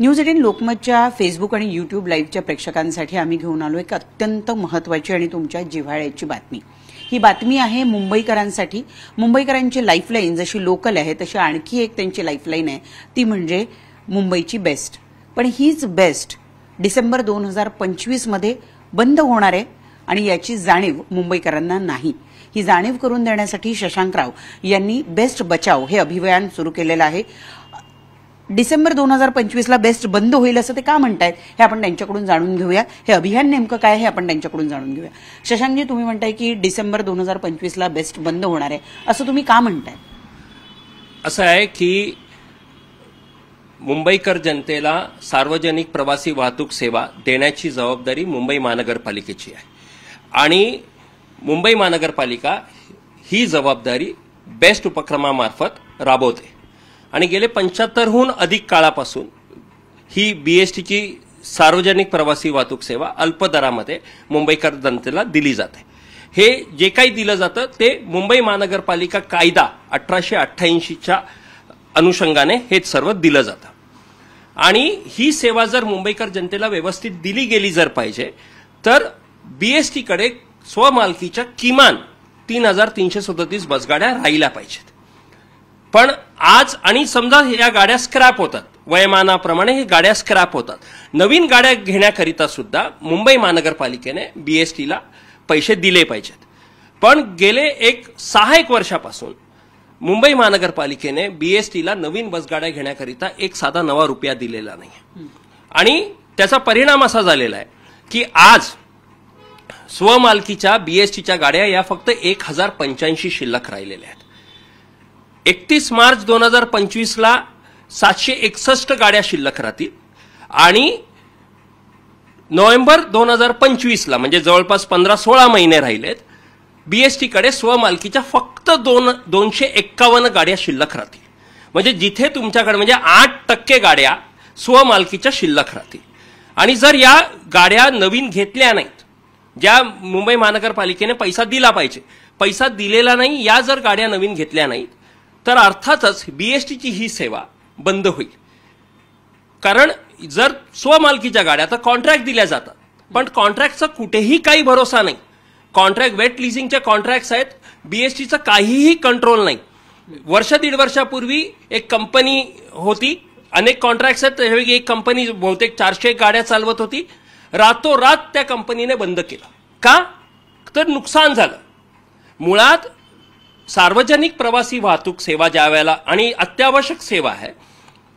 News 18 लोकमतच्या Facebook आणि YouTube लाईव्हच्या प्रेक्षकांसाठी आम्ही घेऊन आलो एक अत्यंत महत्त्वाची आणि तुमच्या जिव्हाळ्याची बातमी। ही बातमी आहे मुंबईकरांसाठी। मुंबईकरांची लाईफलाईन जशी लोकल आहे तशी आणखी एक त्यांची लाईफलाईन आहे, ती म्हणजे मुंबईची बेस्ट। पण हीच बेस्ट डिसेंबर 2025 मध्ये बंद होणार आहे आणि याची जाणीव मुंबईकरांना नाही। ही जाणीव करून देण्यासाठी शशांकराव यांनी बेस्ट बचाव हे अभियान सुरू केलेलं आहे। डिसेंबर 2025 ला बेस्ट बंद होईल असं ते का म्हणतायत हे आपण त्यांच्याकडून जाणून घेऊया। हे अभियान नेमकं काय हे आपण त्यांच्याकडून जाणून घेऊया। शशांकजी, तुम्ही म्हणताय की डिसेंबर 2025 ला बेस्ट बंद होणार आहे, असं तुम्ही का म्हणताय? असं आहे की मुंबईकर जनतेला सार्वजनिक प्रवासी वाहतूक सेवा देण्याची जबाबदारी मुंबई महानगरपालिकेची आहे आणि मुंबई महानगरपालिका ही जबाबदारी बेस्ट उपक्रमामार्फत राबवते आणि गेले 75हून अधिक काळापासून ही बीएसटीची सार्वजनिक प्रवासी वाहतूक सेवा अल्प दरामध्ये मुंबईकर जनतेला दिली जाते। हे जे काही दिलं जातं ते मुंबई महानगरपालिका कायदा 1888च्या अनुषंगाने हे सर्व दिलं जातं आणि ही सेवा जर मुंबईकर जनतेला व्यवस्थित दिली गेली जर पाहिजे तर बीएसटीकडे स्वमालकीच्या किमान 3337 बसगाड्या राहिल्या पाहिजेत। पण आज आणि समजा या गाड्या स्क्रॅप होतात, वयमानाप्रमाणे ही गाड्या स्क्रॅप होतात, नवीन गाड्या घेण्याकरिता सुद्धा मुंबई महानगरपालिकेने बीएसटीला पैसे दिले पाहिजेत। पण गेले 6 वर्षापासून मुंबई महानगरपालिकेने बीएसटीला नवीन बसगाड्या घेण्याकरिता एक साधा नवा रुपया दिलेला नाही आणि त्याचा परिणाम असा झालेला आहे की आज स्वमालकीच्या बीएसटीच्या गाड्या या फक्त 1085 शिल्लक राहिलेल्या आहेत। 31 मार्च 2025 ला 761 गाड्या शिल्लक राहतील आणि नोव्हेंबर 2025 ला म्हणजे जवळपास 15-16 महिने राहिलेत, बीएसटीकडे स्वमालकीच्या फक्त 251 गाड्या शिल्लक राहतील। म्हणजे जिथे तुमच्याकडे म्हणजे 8% गाड्या स्वमालकीच्या शिल्लक राहतील आणि जर या गाड्या नवीन घेतल्या नाहीत, ज्या मुंबई महानगरपालिकेने पैसा दिला पाहिजे, पैसा दिलेला नाही, या जर गाड्या नवीन घेतल्या नाहीत तर अर्थातच बीएसटीची ही सेवा बंद होईल। कारण जर स्वमालकीच्या गाड्या तर कॉन्ट्रॅक्ट दिल्या जातात, पण कॉन्ट्रॅक्टचा कुठेही काही भरोसा नाही। कॉन्ट्रॅक्ट वेट लिझिंगचे कॉन्ट्रॅक्ट्स आहेत, बीएसटीचं काहीही कंट्रोल नाही। वर्ष 1.5 वर्षापूर्वी एक कंपनी होती, अनेक कॉन्ट्रॅक्ट्स आहेत, त्यापैकी एक कंपनी बहुतेक 400 गाड्या चालवत होती, रातोरात त्या कंपनीने बंद केलं। का? तर नुकसान झालं। मुळात सार्वजनिक प्रवासी वाहतूक सेवा ज्या वेळेला आणि अत्यावश्यक सेवा आहे,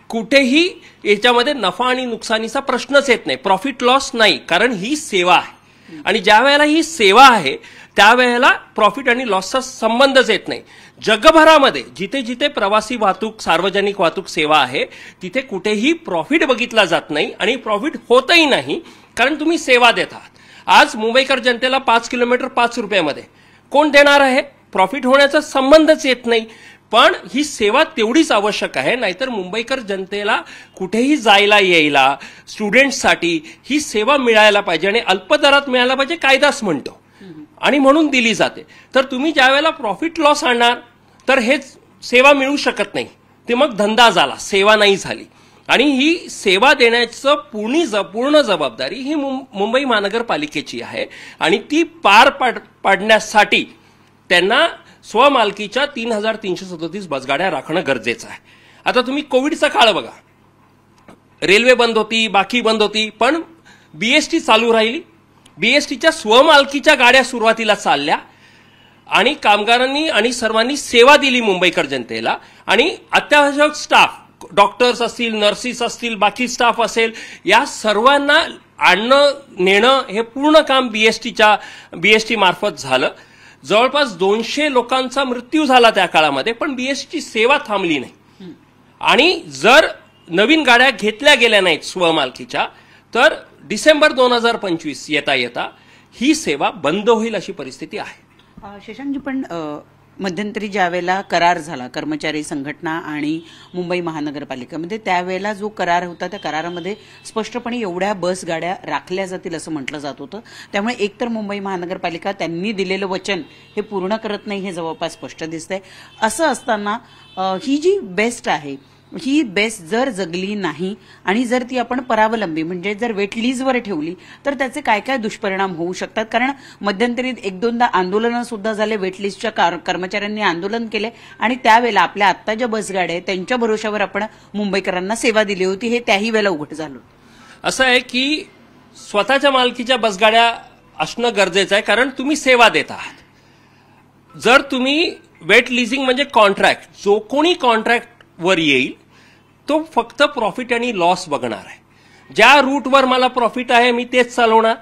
कुठेही याच्यामध्ये नफा आणि नुकसानीचा प्रश्नच येत नाही, प्रॉफिट लॉस नाही, कारण ही सेवा आहे आणि ज्या वेळेला ही सेवा आहे त्यावेळेला प्रॉफिट आणि लॉसचा संबंधच येत नाही। जगभरामध्ये जिथे जिथे प्रवासी वाहतूक सार्वजनिक वाहतूक सेवा आहे तिथे कुठेही प्रॉफिट बघितला जात नाही आणि प्रॉफिट होतही नाही, कारण तुम्ही सेवा देत आहात। आज मुंबईकर जनतेला 5 किलोमीटर 5 रुपयामध्ये कोण देणार आहे? प्रॉफिट होण्याचा संबंधच येत नाही। पण ही सेवा तेवढीच आवश्यक आहे, नाहीतर मुंबईकर जनतेला कुठेही जायला यायला स्टुडंट्ससाठी ही सेवा मिळायला पाहिजे आणि अल्प दरात मिळायला पाहिजे, कायदाच म्हणतो आणि म्हणून दिली जाते। तर तुम्ही ज्यावेळेला प्रॉफिट लॉस आणणार तर हेच सेवा मिळू शकत नाही, ते मग धंदा झाला, सेवा नाही झाली आणि ही सेवा देण्याचं पूर्ण जबाबदारी ही मुंबई महानगरपालिकेची आहे आणि ती पार पाडण्यासाठी त्यांना स्वमालकीच्या 3337 बसगाड्या राखणं गरजेचं आहे। आता तुम्ही कोविडचा काळ बघा, रेल्वे बंद होती, बाकी बंद होती, पण बीएसटी चालू राहिली। बीएसटीच्या स्वमालकीच्या गाड्या सुरुवातीला चालल्या आणि कामगारांनी आणि सर्वांनी सेवा दिली मुंबईकर जनतेला आणि अत्यावश्यक स्टाफ, डॉक्टर्स असतील, नर्सेस असतील, बाकी स्टाफ असेल, या सर्वांना आणणं नेणं हे पूर्ण काम बीएसटी मार्फत झालं। जवळपास 200 लोकांचा मृत्यू झाला त्या काळामध्ये, पण बीएसटीची सेवा थांबली नाही आणि जर नवीन गाड्या घेतल्या गेल्या नाहीत स्वमालकीच्या तर डिसेंबर 2025 येता ही सेवा बंद होईल अशी परिस्थिती आहे। शशांकजी, पण मध्यंतरी ज्यावेळेला करार झाला कर्मचारी संघटना आणि मुंबई महानगरपालिकेमध्ये, त्यावेळेला जो करार होता त्या करारामध्ये स्पष्टपणे एवढ्या बस गाड्या राखल्या जातील असं म्हटलं जात होतं। त्यामुळे एकतर मुंबई महानगरपालिका त्यांनी दिलेलं वचन हे पूर्ण करत नाही हे जवळपास स्पष्ट दिसतंय। असं असताना ही जी बेस्ट आहे ही बेस जर जगली नाही आणि जर ती आपण परावलंबी म्हणजे जर वेट लीजवर ठेवली तर त्याचे काय काय दुष्परिणाम होऊ शकतात. कारण मध्यंतरी एक दोनदा आंदोलनं सुद्धा झाले, वेटलिस्टच्या कर्मचाऱ्यांनी आंदोलन केले आणि त्यावेळेला आपल्या आत्ता ज्या बसगाड्या आहेत त्यांच्या भरोशावर आपण मुंबईकरांना सेवा दिली होती, हे त्याही वेळेला उघड झालं. असं आहे की स्वतःच्या मालकीच्या बसगाड्या असणं गरजेचं आहे, कारण तुम्ही सेवा देत आहात. जर तुम्ही वेट लिझिंग म्हणजे कॉन्ट्रॅक्ट, जो कोणी कॉन्ट्रॅक्टवर येईल तो फक्त प्रॉफिट आणि लॉस बघणार आहे. ज्या रूटवर मला प्रॉफिट आहे मी तेच चालवणार,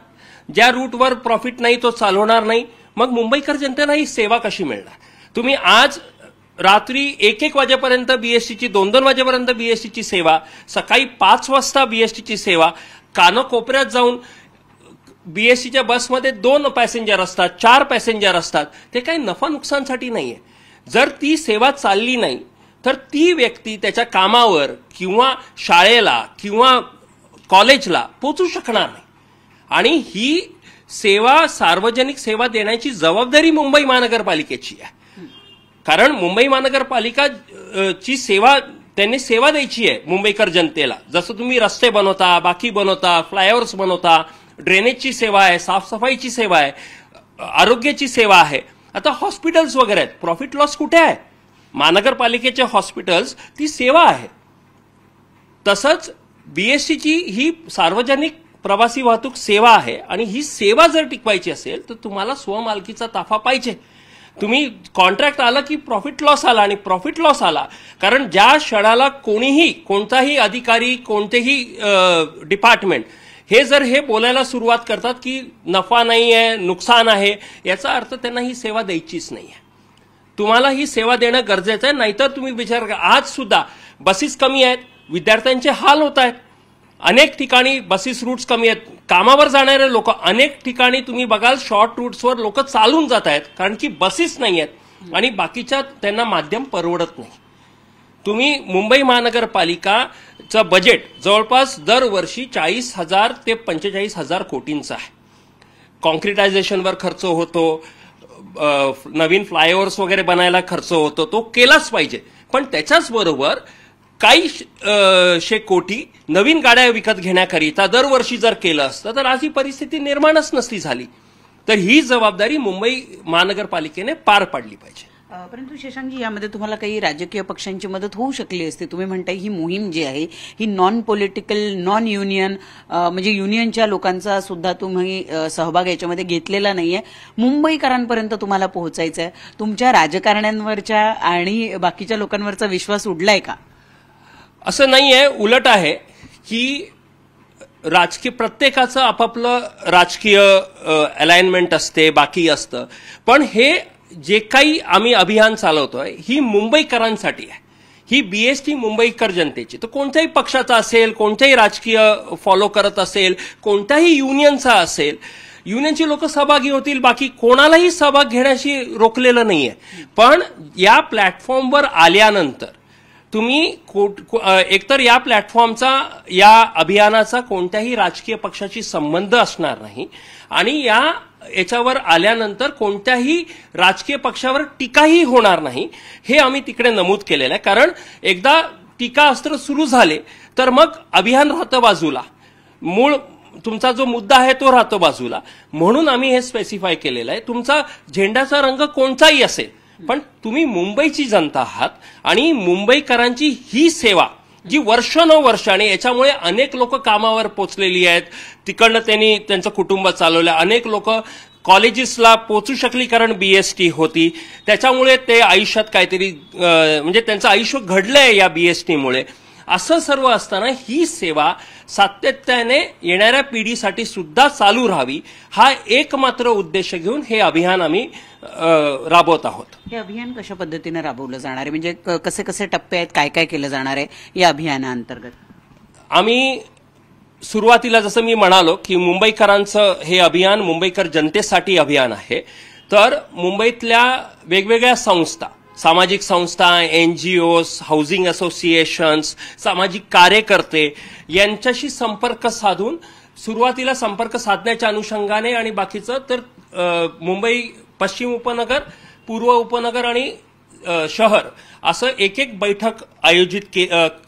ज्या रूटवर प्रॉफिट नाही तो चालवणार नाही. मग मुंबईकर जनतेला ही सेवा कशी मिळणार? तुम्ही आज रात्री 1-1 वाजेपर्यंत बीएसटीची, 2-2 वाजेपर्यंत बीएसटीची सेवा, सकाळी 5 वाजता बीएसटीची सेवा, कानकोपऱ्यात जाऊन बीएसटीच्या बसमध्ये 2 पॅसेंजर असतात, 4 पॅसेंजर असतात. ते काही नफा नुकसानसाठी नाहीये. जर ती सेवा चालली नाही तर ती व्यक्ती त्याच्या कामावर किंवा शाळेला किंवा कॉलेजला पोहोचू शकणार नाही. आणि ही सेवा, सार्वजनिक सेवा देण्याची जबाबदारी मुंबई महानगरपालिकेची आहे. कारण मुंबई महानगरपालिका ची सेवा, त्यांनी सेवा द्यायची आहे मुंबईकर जनतेला. जसं तुम्ही रस्ते बनवता, बाकी बनवता, फ्लायओव्हर्स बनवता, ड्रेनेजची सेवा आहे, साफसफाईची सेवा आहे, आरोग्याची सेवा आहे. आता हॉस्पिटल्स वगैरे आहेत, प्रॉफिट लॉस कुठे आहे? महानगरपालिकेचे हॉस्पिटल्स ती सेवा आहे. तसंच बीएसटीची ही सार्वजनिक प्रवासी वाहतूक सेवा आहे आणि ही सेवा जर टिकवायची असेल तर तुम्हाला स्वमालकीचा ताफा पाहिजे. तुम्ही कॉन्ट्रॅक्ट आलं की प्रॉफिट लॉस आला, आणि प्रॉफिट लॉस आला कारण ज्या क्षणाला कोणीही, कोणताही अधिकारी, कोणतेही डिपार्टमेंट हे बोलायला सुरुवात करतात की नफा नाही आहे, नुकसान आहे, याचा अर्थ त्यांना ही सेवा द्यायचीच नाही आहे. तुम्हाला ही सेवा देणं गरजेचं आहे. नाहीतर तुम्ही विचार करा, आज सुद्धा बसेस कमी आहेत, विद्यार्थ्यांचे हाल होत आहेत. अनेक ठिकाणी बसेस रूट्स कमी आहेत, कामावर जाणारे लोक अनेक ठिकाणी तुम्ही बघाल शॉर्ट रूट्सवर लोक चालून जात आहेत कारण की बसेस नाही आहेत आणि बाकीच्या त्यांना माध्यम परवडत नाही. तुम्ही मुंबई महानगरपालिकाचं बजेट जवळपास दरवर्षी 40,000 ते 45,000 कोटींचं आहे. कॉन्क्रिटायझेशनवर खर्च होतो, नवीन फ्लायओव्हर्स वगैरे बनायला खर्च होतो, तो केलाच पाहिजे. पण त्याच्याच बरोबर काही शे कोटी नवीन गाड्या विकत घेण्याकरिता दरवर्षी जर केलं असतं तर आज ही परिस्थिती निर्माणच नसती झाली. तर ही जबाबदारी मुंबई महानगरपालिकेने पार पाडली पाहिजे. परंतु शशांकजी, यामध्ये तुम्हाला काही राजकीय पक्षांची मदत होऊ शकली असते. तुम्ही म्हणताय ही मोहीम जी आहे ही नॉन पॉलिटिकल, नॉन युनियन म्हणजे युनियनच्या लोकांचा सुद्धा तुम्ही सहभाग याच्यामध्ये घेतलेला नाहीये. मुंबईकरांपर्यंत तुम्हाला पोहोचायचं आहे. तुमच्या राजकारण्यांवरच्या आणि बाकीच्या लोकांवरचा विश्वास उडलाय का? असं नाहीये, उलट आहे की राजकीय, प्रत्येकाचं आपापलं राजकीय अलाइनमेंट असते, बाकी असतं. पण हे जे काही आम्ही अभियान चालवतोय ही मुंबईकरांसाठी आहे. ही बीएसटी मुंबईकर जनतेची, तर कोणत्याही पक्षाचा असेल, कोणत्याही राजकीय फॉलो करत असेल, कोणत्याही युनियनचा असेल, युनियनची लोक सहभागी होतील, बाकी कोणालाही सहभाग घेण्याशी रोखलेलं नाहीये. पण या प्लॅटफॉर्मवर आल्यानंतर तुम्ही एकतर या प्लॅटफॉर्मचा, या अभियानाचा कोणत्याही राजकीय पक्षाशी संबंध असणार नाही आणि याच्यावर आल्यानंतर कोणत्याही राजकीय पक्षावर टीकाही होणार नाही, हे आम्ही तिकडे नमूद केलेलं आहे. कारण एकदा टीकास्त्र सुरू झाले तर मग अभियान राहतं बाजूला, मूळ तुमचा जो मुद्दा आहे तो राहतो बाजूला. म्हणून आम्ही हे स्पेसिफाय केलेलं आहे. तुमचा झेंडाचा रंग कोणताही असेल, पण तुम्ही मुंबईची जनता आहात आणि मुंबईकरांची ही सेवा जी वर्षानुवर्ष, आणि याच्यामुळे अनेक लोक कामावर पोचलेली आहेत, तिकडनं त्यांनी त्यांचं कुटुंब चालवलं, अनेक लोक कॉलेजेसला पोचू शकली कारण बीएसटी होती, त्याच्यामुळे ते आयुष्यात काहीतरी म्हणजे त्यांचं आयुष्य घडलंय या बीएसटीमुळे. असं सर्व असताना ही सेवा सातत्याने येणाऱ्या पिढीसाठी सुद्धा चालू राहावी, हा एकमात्र उद्देश घेऊन हे अभियान आम्ही राबवत आहोत. हे अभियान कशा पद्धतीने राबवलं जाणार आहे, म्हणजे कसे कसे टप्पे आहेत, काय काय केलं जाणार आहे या अभियानाअंतर्गत? आम्ही सुरुवातीला जसं मी म्हणालो की मुंबईकरांचं हे अभियान मुंबईकर जनतेसाठी अभियान आहे. तर मुंबईतल्या वेगवेगळ्या संस्था, सामाजिक संस्था, एनजीओज, हाऊसिंग असोसिएशन्स, सामाजिक कार्यकर्ते यांच्याशी संपर्क साधून सुरुवातीला संपर्क साधण्याच्या अनुषंगाने आणि बाकीचं तर मुंबई पश्चिम उपनगर, पूर्व उपनगर आणि शहर असं एक एक बैठक आयोजित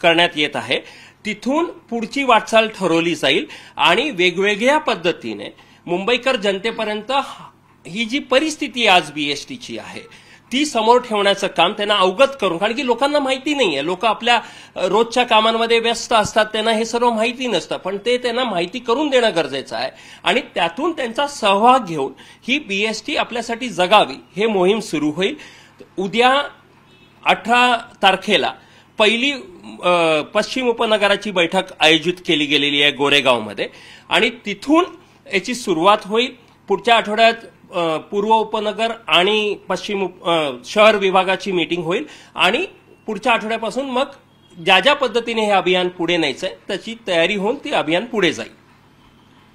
करण्यात येत आहे. तिथून पुढची वाटचाल ठरवली जाईल आणि वेगवेगळ्या पद्धतीने मुंबईकर जनतेपर्यंत ही जी परिस्थिती आज बीएसटीची आहे ती समोर ठेवण्याचं काम त्यांना अवगत करून, कारण की लोकांना माहिती नाहीये, लोक आपल्या रोजच्या कामांमध्ये व्यस्त असतात, त्यांना हे सर्व माहिती नसतं, पण ते त्यांना माहिती करून देणं गरजेचं आहे आणि त्यातून त्यांचा सहभाग घेऊन ही बीएसटी आपल्यासाठी जगावी हे मोहीम सुरू होईल. उद्या 18 तारखेला पहिली पश्चिम उपनगराची बैठक आयोजित केली गेलेली आहे गोरेगावमध्ये आणि तिथून याची सुरुवात होईल. पुढच्या आठवड्यात पूर्व उपनगर आणि पश्चिम शहर विभागाची मीटिंग होईल आणि पुढच्या आठवड्यापासून मग ज्या ज्या पद्धतीने हे अभियान पुढे न्यायचंय त्याची तयारी होऊन ती अभियान पुढे जाईल.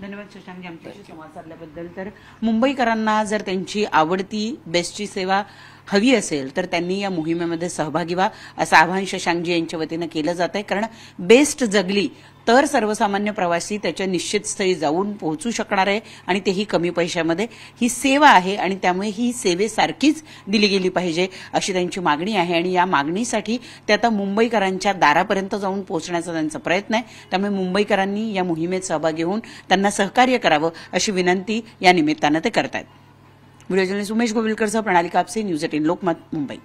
धन्यवाद शशांक आमच्याशी संवाद साधल्याबद्दल. तर मुंबईकरांना जर त्यांची आवडती बेस्टची सेवा हवी असेल तर त्यांनी या मोहिमेमध्ये सहभागी व्हा असं आवाहन शशांकजी यांच्या वतीनं केलं जात आहे. कारण बेस्ट जगली तर सर्वसामान्य प्रवासी त्याच्या निश्चित स्थळी जाऊन पोहोचू शकणार आहे आणि तेही कमी पैशामध्ये. ही सेवा आहे आणि त्यामुळे ही सेवेसारखीच दिली गेली पाहिजे अशी त्यांची मागणी आहे आणि या मागणीसाठी ते आता मुंबईकरांच्या दारापर्यंत जाऊन पोहोचण्याचा त्यांचा प्रयत्न आहे. त्यामुळे मुंबईकरांनी या मोहिमेत सहभागी होऊन त्यांना सहकार्य करावं अशी विनंती या निमित्तानं ते करतायत. व्हिडिओ जर्नलिस्ट उमेश गोविलकरसह प्रणाली कापसे, न्यूज 18 लोकमत, मुंबई.